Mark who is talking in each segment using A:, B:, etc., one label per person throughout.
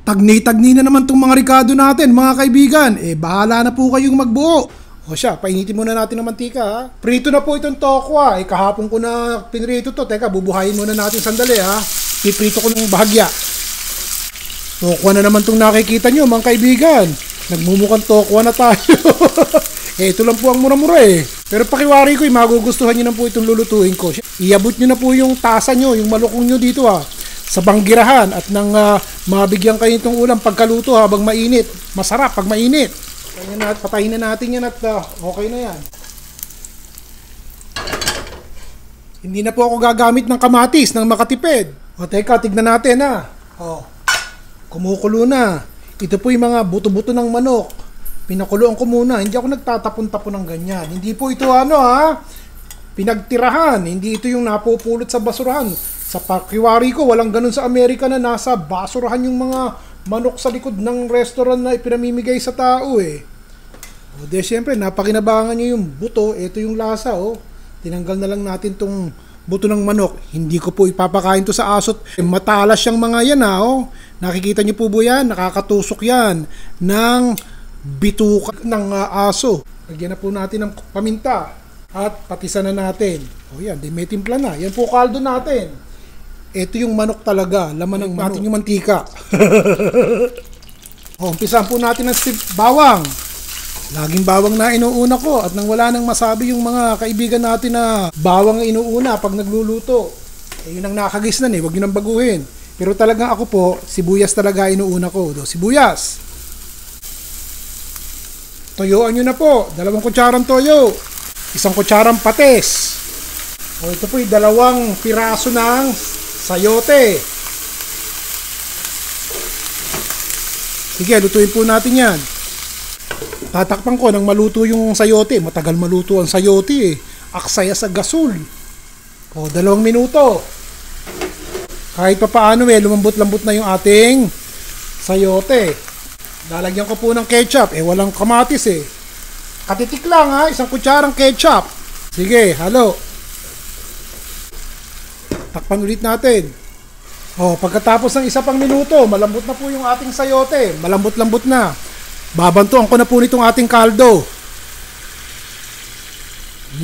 A: Tagni-tagni na naman tong mga Ricardo natin, mga kaibigan. Bahala na po kayong magbuo. O siya, painitin muna natin ng mantika, ha. Prito na po itong tokwa. Kahapon ko na pinrito to. Teka, bubuhayin muna natin sandali, ha. Piprito ko ng bahagya. Tokwa na naman itong nakikita nyo, mga kaibigan. Nagmumukhang tokwa na tayo. Ito lang po ang mura-mura eh. Pero pakiwari ko, magugustuhan nyo na po itong lulutuin ko. Iabot nyo na po yung tasa nyo, yung malukong nyo dito, ha, sa banggirahan at nang mabigyan kayo itong ulam pagkaluto habang mainit. Masarap pag mainit. Patayin na natin yan at okay na yan. Hindi na po ako gagamit ng kamatis nang makatipid. O teka, tignan natin, ha. O, kumukulo na. Ito po yung mga buto-buto ng manok. Pinakuluan ko muna. Hindi ako nagtatapon-tapon ng ganyan. Hindi po ito pinagtirahan. Hindi ito yung napupulot sa basurahan. Sa pakiwari ko, walang ganun sa Amerika na nasa basurahan yung mga manok sa likod ng restaurant na ipinamimigay sa tao eh. O de syempre, napakinabangan nyo yung buto. Ito yung lasa, oh. Tinanggal na lang natin tong buto ng manok. Hindi ko po ipapakain to sa asot. Matalas yung mga yan, oh. Nakikita nyo po po yan? Nakakatusok yan ng bituka ng aso. Lagyan na po natin ng paminta at patisan na natin. O yan, may timpla na. Yan po kaldo natin. Ito yung manok talaga. Laman ng natin yung mantika. O, umpisahan po natin ng bawang. Laging bawang na inuuna ko at nang wala nang masabi yung mga kaibigan natin na bawang inuuna pag nagluluto. Yun ang nakagisnan eh. Huwag nyo nang baguhin. Pero talagang ako po, sibuyas talaga inuuna ko. Sibuyas. Toyoan nyo na po. 2 kutsarang toyo. 1 kutsarang patis. O ito po 2 piraso ng sayote. Sige, lutuin po natin yan. Tatakpan ko nang maluto yung sayote. Matagal maluto ang sayote eh. Aksaya sa gasol. O 2 minuto. Kahit pa paano lumambot-lambot na yung ating sayote. Lalagyan ko po ng ketchup. Walang kamatis eh. Katitik lang ha. 1 kutsarang ketchup. Sige, halo. Takpan ulit natin. Pagkatapos ng 1 pang minuto, malambot na po yung ating sayote. Malambot-lambot na. Babantuan ko na po nitong ating kaldo.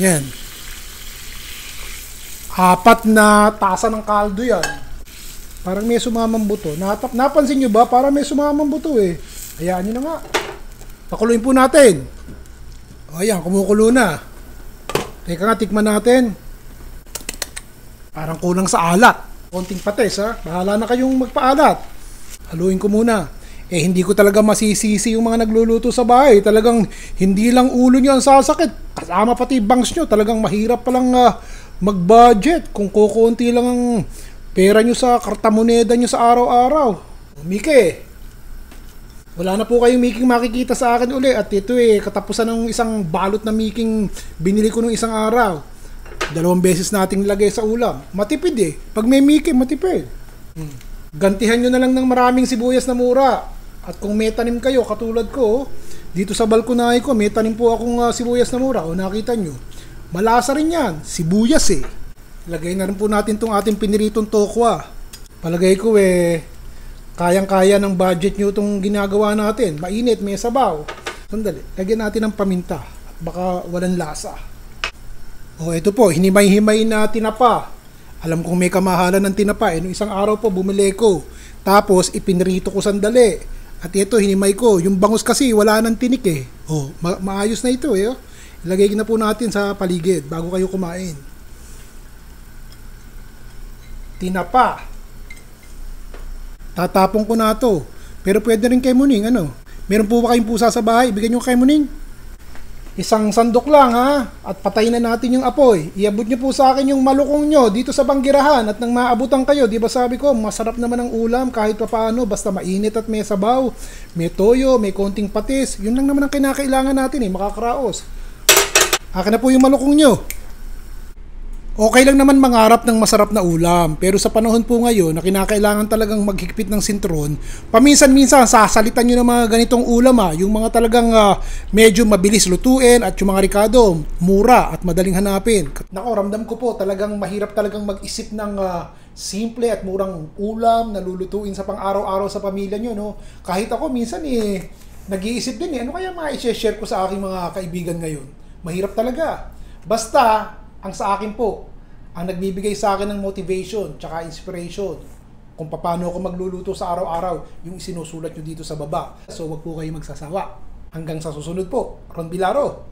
A: Yan. 4 na tasa ng kaldo yan. Parang may sumamang buto. Napansin nyo ba? Parang may sumamang buto eh. Hayaan nyo na nga. Pakuluin po natin. Ayan, kumukulo na. Teka nga, tikman natin. Parang kulang sa alat. Konting patis ha. Bahala na kayong magpaalat. Haluin ko muna. Hindi ko talaga masisisi yung mga nagluluto sa bahay. Talagang hindi lang ulo nyo ang sasakit. Kasama pati bangs nyo. Talagang mahirap palang mag-budget. Kung kukunti lang ang pera nyo sa kartamoneda nyo sa araw-araw. Mike, wala na po kayong Miking makikita sa akin uli. At ito katapusan ng isang balot na Miking binili ko nung isang araw. 2 beses nating lagay sa ulam. Matipid eh. Pag may Miking, matipid. Gantihan nyo na lang ng maraming sibuyas na mura. At kung may tanim kayo, katulad ko, dito sa balkonahe ko, may tanim po akong sibuyas na mura. O nakita nyo, malasa rin yan. Sibuyas eh. Lagay na rin po natin itong ating piniritong tokwa. Palagay ko kayang-kaya ng budget nyo itong ginagawa natin. Mainit, may sabaw. Sandali, lagyan natin ng paminta. At baka walang lasa. Ito po, hinimay-himay na tinapa. Alam kong may kamahalan ng tinapa. Nung isang araw po, bumili ko. Tapos, ipinrito ko sandali. At ito, hinimay ko. Yung bangus kasi, wala nang tinik eh. Maayos na ito eh. Ilagay na po natin sa paligid bago kayo kumain. Tinapa. Tatapon ko na to. Pero pwede rin kay Muning, Meron po ba kayong pusa sa bahay? Ibigay nyo kay Muning. 1 sandok lang ha. At patayin na natin yung apoy. Iabot nyo po sa akin yung malukong nyo dito sa banggirahan. At nang maabutan kayo, di ba sabi ko, masarap naman ang ulam kahit pa paano. Basta mainit at may sabaw. May toyo, may konting patis. Yun lang naman ang kinakailangan natin makakaraos. Akin na po yung malukong nyo. Okay lang naman mangarap ng masarap na ulam, pero sa panahon po ngayon na kinakailangan talagang maghigpit ng sintron, paminsan-minsan sasalitan nyo ng mga ganitong ulam yung mga talagang medyo mabilis lutuin at yung mga ricado, mura at madaling hanapin. Nako, ramdam ko po talagang mahirap talagang mag-isip ng simple at murang ulam na lulutuin sa pang-araw-araw sa pamilya nyo, no? Kahit ako minsan nag-iisip din ano kaya ma-share ko sa aking mga kaibigan ngayon? Mahirap talaga. Basta ang sa akin po, ang nagbibigay sa akin ng motivation tsaka inspiration kung paano ako magluluto sa araw-araw, yung isinusulat nyo dito sa baba. So wag po kayo magsasawa. Hanggang sa susunod po, Ron Bilaro.